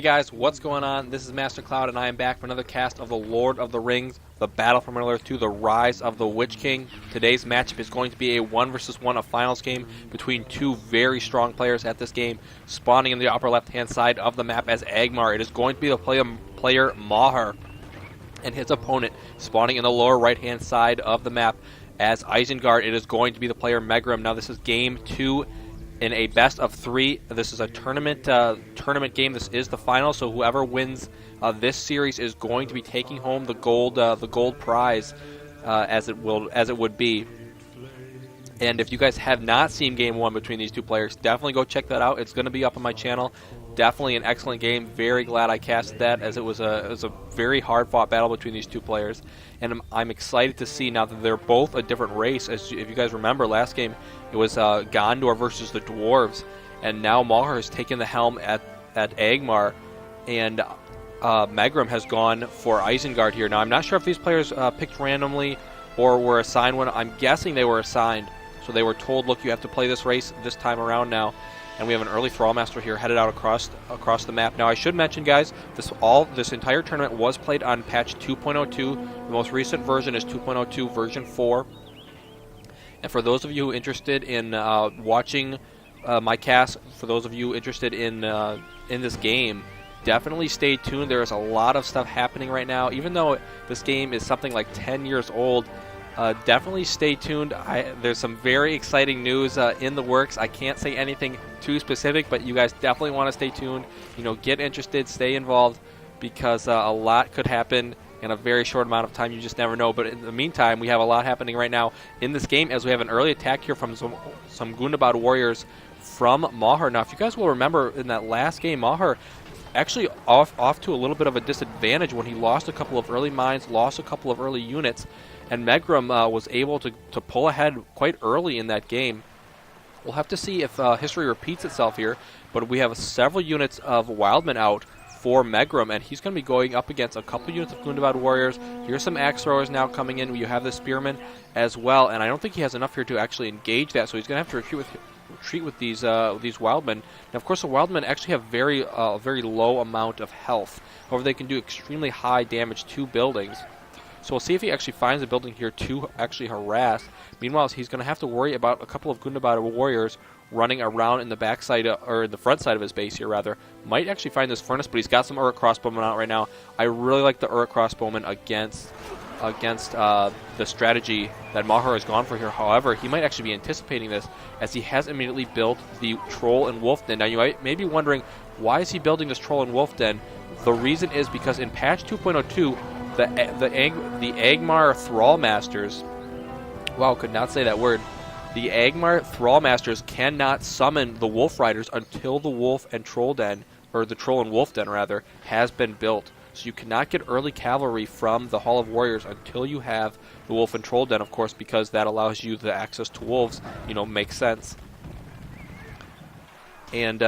Hey guys, what's going on? This is Master Cloud, and I am back for another cast of The Lord of the Rings, The Battle from Middle-earth 2, The Rise of the Witch King. Today's matchup is going to be a 1 versus 1 of finals game between two very strong players at this game. Spawning in the upper left-hand side of the map as Angmar, it is going to be the player MauHur, and his opponent spawning in the lower right-hand side of the map as Isengard. It is going to be the player Megrim. Now this is game 2 in a best of 3. This is a tournament game. This is the final, so whoever wins this series is going to be taking home the gold prize, as it would be. And if you guys have not seen game 1 between these two players, definitely go check that out. It's going to be up on my channel. Definitely an excellent game. Very glad I casted that, as it was a very hard-fought battle between these two players. And I'm excited to see now that they're both a different race. As if you guys remember, last game it was Gondor versus the Dwarves, and now MauHur has taken the helm at Angmar, and Megrim has gone for Isengard here. Now I'm not sure if these players picked randomly or were assigned one. I'm guessing they were assigned, so they were told, look, you have to play this race this time around now. And we have an early Thrallmaster here headed out across the map. Now I should mention, guys, this entire tournament was played on patch 2.02. The most recent version is 2.02 version 4. And for those of you interested in watching my cast, for those of you interested in this game, definitely stay tuned. There is a lot of stuff happening right now. Even though this game is something like 10 years old, definitely stay tuned. There's some very exciting news in the works. I can't say anything too specific, but you guys definitely want to stay tuned. You know, get interested, stay involved, because a lot could happen in a very short amount of time. You just never know. But in the meantime, we have a lot happening right now in this game, as we have an early attack here from some Gundabad warriors from MauHur. Now, if you guys will remember, in that last game, MauHur actually off to a little bit of a disadvantage when he lost a couple of early mines, lost a couple of early units, and Megrim was able to pull ahead quite early in that game. We'll have to see if history repeats itself here, but we have several units of Wildmen out for Megrim, and he's going to be going up against a couple units of Gundabad warriors. Here's some axe throwers now coming in. You have the spearmen as well, and I don't think he has enough here to actually engage that, so he's going to have to retreat with these Wildmen. Now, of course, the Wildmen actually have very low amount of health. However, they can do extremely high damage to buildings. So we'll see if he actually finds a building here to actually harass. Meanwhile, he's going to have to worry about a couple of Gundabad warriors running around in the backside, or in the front side of his base here, rather. Might actually find this furnace, but he's got some Uruk crossbowmen out right now. I really like the Uruk crossbowmen against the strategy that MauHur has gone for here. However, he might actually be anticipating this, as he has immediately built the Troll and Wolf Den. Now, you may be wondering, why is he building this Troll and Wolf Den? The reason is because in patch 2.02, the Angmar Thrallmasters, wow, could not say that word. The Angmar Thrallmasters cannot summon the Wolf Riders until the Wolf and Troll Den, or the Troll and Wolf Den rather, has been built. So you cannot get early cavalry from the Hall of Warriors until you have the Wolf and Troll Den, of course, because that allows you the access to wolves. You know, makes sense. And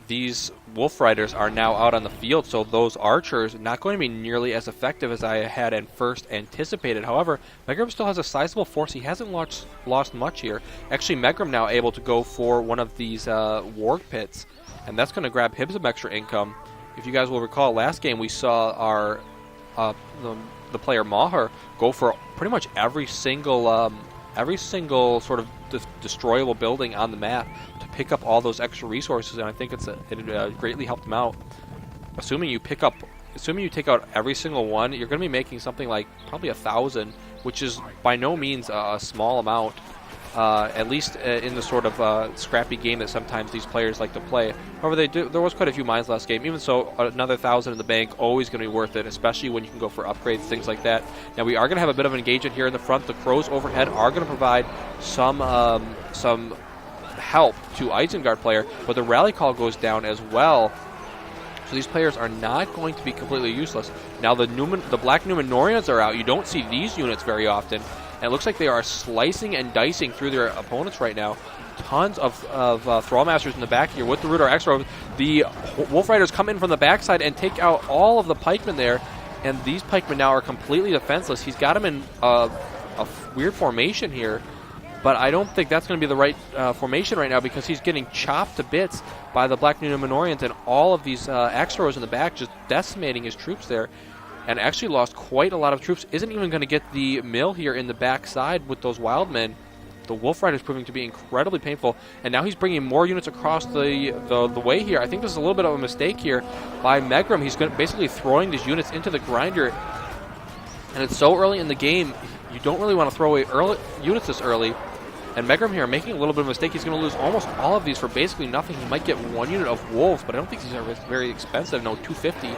these Wolf Riders are now out on the field, so those archers not going to be nearly as effective as I had at first anticipated. However, Megrim still has a sizable force. He hasn't lost much here. Actually, Megrim now able to go for one of these warg pits, and that's going to grab him some extra income. If you guys will recall, last game we saw our the player MauHur go for pretty much every single sort of destroyable building on the map to pick up all those extra resources, and I think it greatly helped him out. Assuming you take out every single one, you're going to be making something like probably 1,000, which is by no means a small amount. At least in the sort of scrappy game that sometimes these players like to play. However, there was quite a few mines last game. Even so, another 1,000 in the bank, always going to be worth it, especially when you can go for upgrades, things like that. Now, we are going to have a bit of an engagement here in the front. The crows overhead are going to provide some help to Isengard player, but the rally call goes down as well. So these players are not going to be completely useless. Now, the Black Numenorians are out. You don't see these units very often. And it looks like they are slicing and dicing through their opponents right now. Tons of Thrallmasters in the back here with the Rudar X-Rovers. The Wolf Riders come in from the backside and take out all of the pikemen there. And these pikemen now are completely defenseless. He's got them in a weird formation here. But I don't think that's going to be the right formation right now, because he's getting chopped to bits by the Black Numenorians and all of these axe throwers in the back, just decimating his troops there. And actually lost quite a lot of troops. Isn't even going to get the mill here in the backside with those Wildmen. The Wolf Riders proving to be incredibly painful. And now he's bringing more units across the way here. I think this is a little bit of a mistake here by Megrim. He's basically throwing these units into the grinder. And it's so early in the game, you don't really want to throw away units this early. And Megrim here making a little bit of a mistake. He's going to lose almost all of these for basically nothing. He might get one unit of wolves, but I don't think these are very expensive. No, 250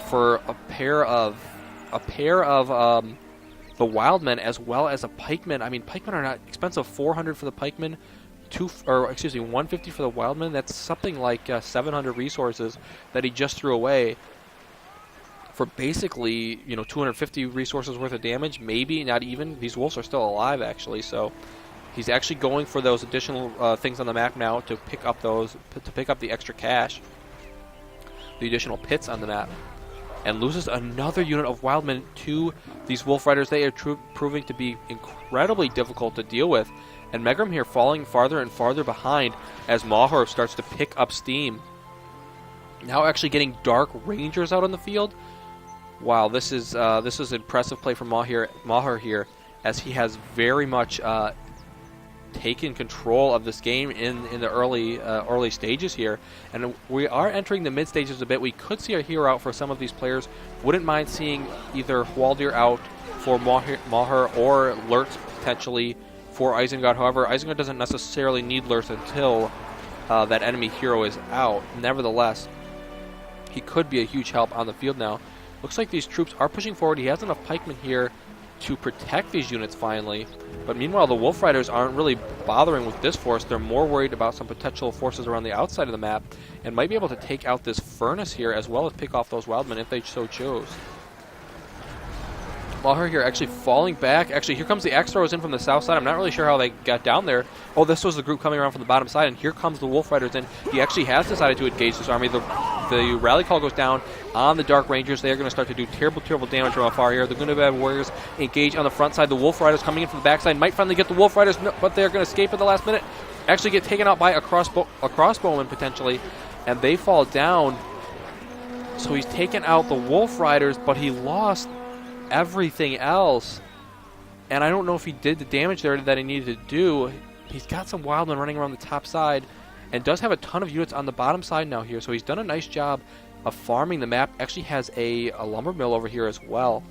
for a pair of the Wildmen as well as a pikeman. I mean, pikemen are not expensive. 400 for the pikemen, 150 for the Wildmen. That's something like 700 resources that he just threw away for basically 250 resources worth of damage. Maybe not even. These wolves are still alive actually, so. He's actually going for those additional things on the map now to pick up the extra cash, the additional pits on the map, and loses another unit of Wildmen to these Wolf Riders. They are proving to be incredibly difficult to deal with, and Megrim here falling farther and farther behind as MauHur starts to pick up steam. Now actually getting Dark Rangers out on the field. Wow, this is impressive play from MauHur here, as he has very much taken control of this game in the early stages here, and we are entering the mid stages a bit. We could see a hero out for some of these players. Wouldn't mind seeing either Hwaldir out for MauHur or Lurtz potentially for Isengard. However, Isengard doesn't necessarily need Lurtz until that enemy hero is out. Nevertheless, he could be a huge help on the field now. Looks like these troops are pushing forward. He has enough pikemen here to protect these units finally, but meanwhile the Wolf Riders aren't really bothering with this force. They're more worried about some potential forces around the outside of the map, and might be able to take out this furnace here as well as pick off those Wildmen if they so chose. MauHur here actually falling back. Actually, here comes the axe throwers in from the south side. I'm not really sure how they got down there. Oh, this was the group coming around from the bottom side, and here comes the Wolf Riders in. He actually has decided to engage this army. The rally call goes down on the Dark Rangers. They are going to start to do terrible damage from afar here. They're going to have warriors engage on the front side. The Wolf Riders coming in from the backside might finally get the Wolf Riders, but they're going to escape at the last minute. Actually get taken out by a crossbowman potentially, and they fall down. So he's taken out the Wolf Riders, but he lost everything else, and I don't know if he did the damage there that he needed to do. He's got some Wildmen running around the top side and does have a ton of units on the bottom side now here, so he's done a nice job of farming the map. Actually has a lumber mill over here as well,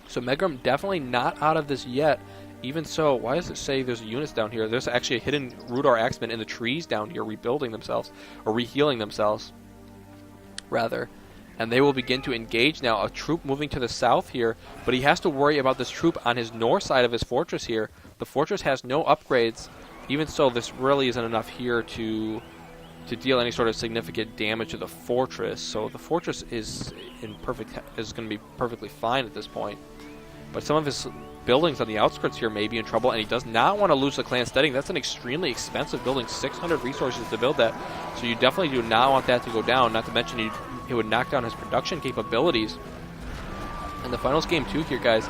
so Megrim definitely not out of this yet. Even so, why does it say there's units down here? There's actually a hidden Rudar Axeman in the trees down here rebuilding themselves, or rehealing themselves rather. And they will begin to engage now. A troop moving to the south here, but he has to worry about this troop on his north side of his fortress here. The fortress has no upgrades. Even so, this really isn't enough here to deal any sort of significant damage to the fortress. So the fortress is going to be perfectly fine at this point. But some of his buildings on the outskirts here may be in trouble, and he does not want to lose the clan steading. That's an extremely expensive building, 600 resources to build that. So you definitely do not want that to go down, not to mention it would knock down his production capabilities. And the finals game 2 here, guys,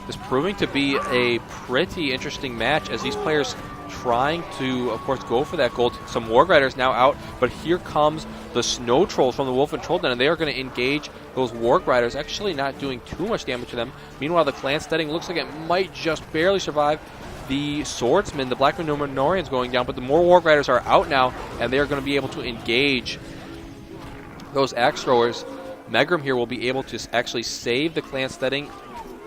is proving to be a pretty interesting match as these players trying to, of course, go for that gold. Some Warg Riders now out, but here comes the Snow Trolls from the Wolf and Troll Den, and they are going to engage those Warg Riders, actually not doing too much damage to them. Meanwhile, the clan steading looks like it might just barely survive. The Swordsmen, the Black Numenorians going down, but the more Warg Riders are out now, and they are going to be able to engage those axe throwers. Megrim here will be able to actually save the clan steading.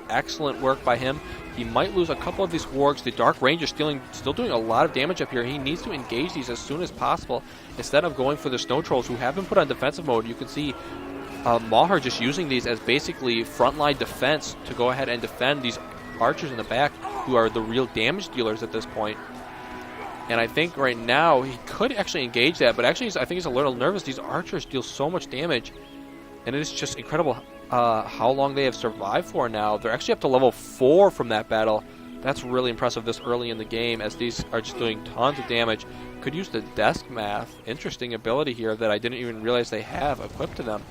Excellent work by him. He might lose a couple of these wargs. The Dark Ranger still doing a lot of damage up here. He needs to engage these as soon as possible instead of going for the Snow Trolls, who have been put on defensive mode. You can see MauHur just using these as basically frontline defense to go ahead and defend these archers in the back, who are the real damage dealers at this point. And I think right now he could actually engage that, but actually I think he's a little nervous. These archers deal so much damage, and it is just incredible how long they have survived for now. They're actually up to level 4 from that battle. That's really impressive this early in the game, as these are just doing tons of damage. Could use the desk math. Interesting ability here that I didn't even realize they have equipped to them.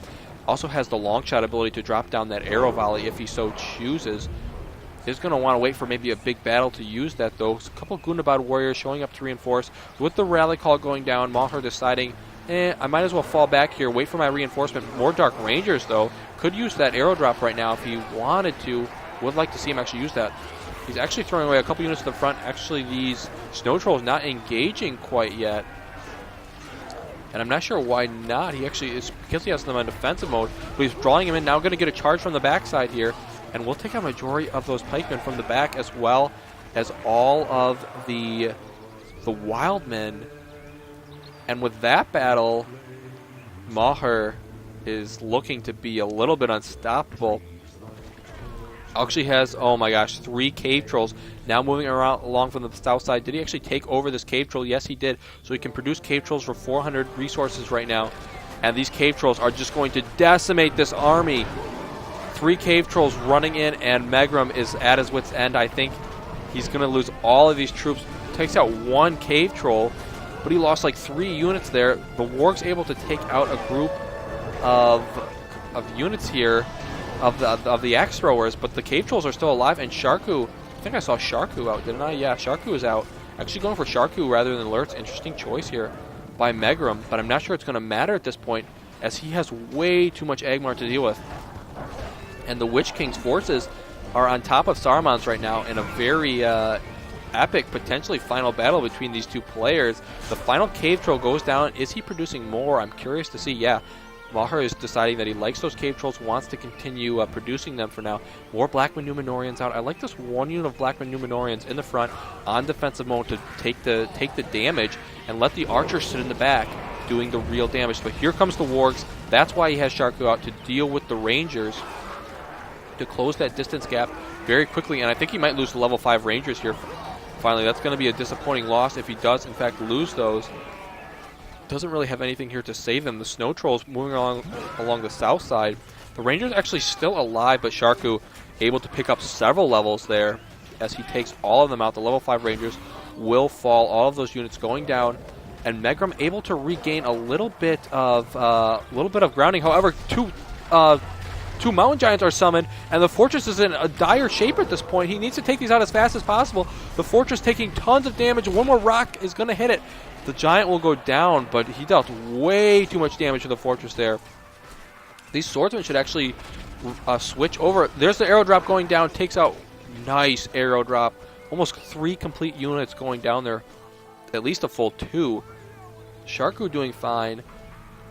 Also has the long shot ability to drop down that arrow volley if he so chooses. is going to want to wait for maybe a big battle to use that, though. A couple of Gundabad warriors showing up to reinforce. With the rally call going down, MauHur deciding, I might as well fall back here, wait for my reinforcement. More Dark Rangers, though. Could use that arrow drop right now if he wanted to. Would like to see him actually use that. He's actually throwing away a couple units to the front. Actually, these Snow Trolls not engaging quite yet. And I'm not sure why not. He actually is, because he has them on defensive mode, but he's drawing him in. Now going to get a charge from the backside here. And we'll take out majority of those pikemen from the back, as well as all of the wildmen. And with that battle, MauHur is looking to be a little bit unstoppable. Actually has, oh my gosh, 3 cave trolls now moving around along from the south side. Did he actually take over this cave troll? Yes, he did. So he can produce cave trolls for 400 resources right now. And these cave trolls are just going to decimate this army. 3 cave trolls running in, and Megrim is at his wit's end. I think he's going to lose all of these troops. Takes out 1 cave troll, but he lost like 3 units there. The Warg's able to take out a group of units here, of the axe throwers, but the cave trolls are still alive. And Sharku, I think I saw Sharku out, didn't I? Yeah, Sharku is out. Actually going for Sharku rather than alerts. Interesting choice here by Megrim, but I'm not sure it's going to matter at this point, as he has way too much Agmar to deal with. And the Witch King's forces are on top of Saruman's right now in a very epic, potentially final battle between these 2 players. The final cave troll goes down. Is he producing more? I'm curious to see. Yeah, MauHur is deciding that he likes those cave trolls, wants to continue producing them for now. More Blackman Numenorians out. I like this 1 unit of Blackman Numenorians in the front on defensive mode to take the damage and let the archers sit in the back doing the real damage. But here comes the Wargs. That's why he has Sharku out, to deal with the Rangers, to close that distance gap very quickly. And I think he might lose the level 5 Rangers here. Finally, that's going to be a disappointing loss if he does, in fact, lose those. Doesn't really have anything here to save them. The Snow Trolls moving along the south side. The Rangers actually still alive, but Sharku able to pick up several levels there as he takes all of them out. The level 5 Rangers will fall. All of those units going down. And Megrim able to regain a little bit of grounding. However, two mountain giants are summoned, and the fortress is in a dire shape at this point. He needs to take these out as fast as possible. The fortress taking tons of damage. 1 more rock is going to hit it. The giant will go down, but he dealt way too much damage to the fortress there. These swordsmen should actually switch over. There's the arrow drop going down. Takes out, nice arrow drop. Almost 3 complete units going down there. At least a full 2. Sharku doing fine.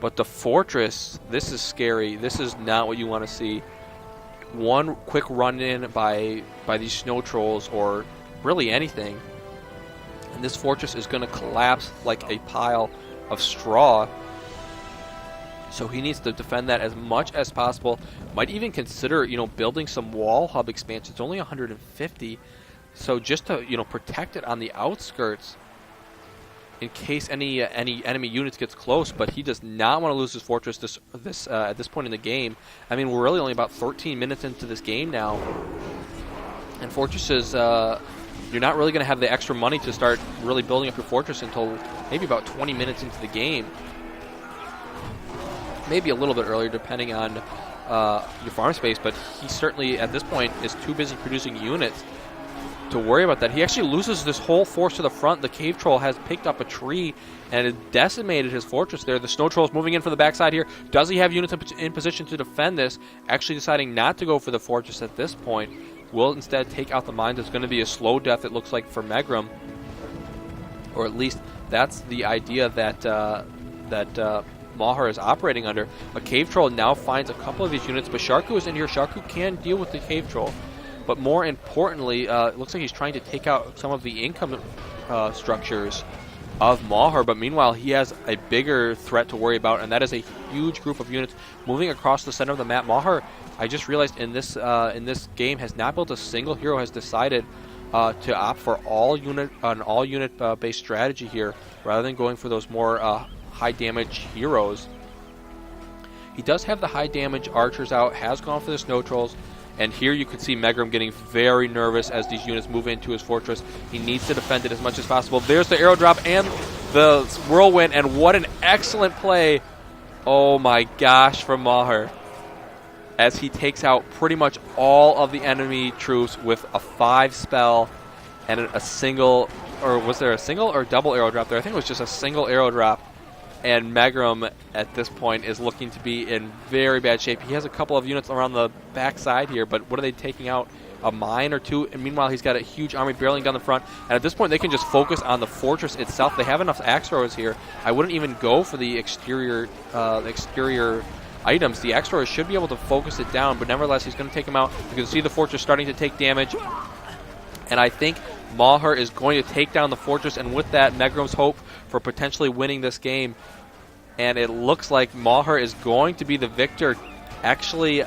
But the fortress, this is scary. This is not what you want to see. 1 quick run-in by these snow trolls, or really anything, and this fortress is going to collapse like a pile of straw. So he needs to defend that as much as possible. Might even consider, building some wall hub expansion. It's only 150, so just to protect it on the outskirts, in case any enemy units gets close. But he does not want to lose his fortress at this point in the game. I mean, we're really only about 13 minutes into this game now, and fortresses, you're not really going to have the extra money to start really building up your fortress until maybe about 20 minutes into the game. Maybe a little bit earlier, depending on your farm space, but he certainly at this point is too busy producing units to worry about that. He actually loses this whole force to the front. The cave troll has picked up a tree and it decimated his fortress there. The snow troll's moving in from the backside here. Does he have units in position to defend this? Actually deciding not to go for the fortress at this point. Will instead take out the mines. It's going to be a slow death, it looks like, for Megrim. Or at least that's the idea that MauHur is operating under. A cave troll now finds a couple of these units, but Sharku is in here. Sharku can deal with the cave troll. But more importantly, it looks like he's trying to take out some of the income structures of MauHur. But meanwhile, he has a bigger threat to worry about, and that is a huge group of units moving across the center of the map. MauHur, I just realized in this game, has not built a single hero. Has decided to opt for an all unit based strategy here, rather than going for those more high damage heroes. He does have the high damage archers out. Has gone for the snow trolls. And here you can see Megrim getting very nervous as these units move into his fortress. He needs to defend it as much as possible. There's the arrow drop and the whirlwind, and what an excellent play. Oh my gosh, from MauHur. as he takes out pretty much all of the enemy troops with a 5 spell and a single, or was there a single or double arrow drop there? I think it was just a single arrow drop. And Megrim at this point is looking to be in very bad shape. He has a couple of units around the backside here, but what are they taking out? A mine or two? And meanwhile, he's got a huge army barreling down the front. And at this point, they can just focus on the fortress itself. They have enough axe throwers here. I wouldn't even go for the exterior items. The axe throwers should be able to focus it down, but nevertheless, he's going to take him out. You can see the fortress starting to take damage. And I think MauHur is going to take down the fortress, and with that, Megrim's hope for potentially winning this game. And it looks like MauHur is going to be the victor, actually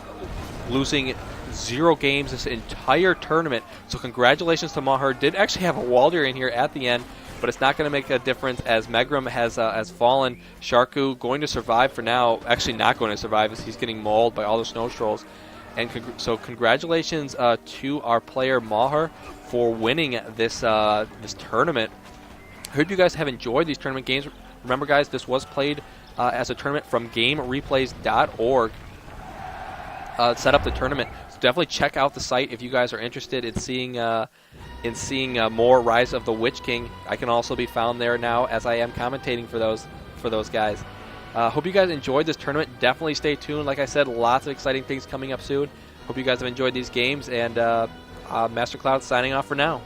losing 0 games this entire tournament. So congratulations to MauHur. Did actually have a Walder in here at the end, but it's not going to make a difference as Megrim has fallen. Sharku going to survive for now. Actually not going to survive as he's getting mauled by all the snow trolls. And so congratulations to our player MauHur for winning this this tournament. I hope you guys have enjoyed these tournament games. Remember, guys, this was played as a tournament from Gamereplays.org. Set up the tournament. So definitely check out the site if you guys are interested in seeing more Rise of the Witch King. I can also be found there now as I am commentating for those guys. Hope you guys enjoyed this tournament. Definitely stay tuned. Like I said, lots of exciting things coming up soon. Hope you guys have enjoyed these games, and Master Cloud signing off for now.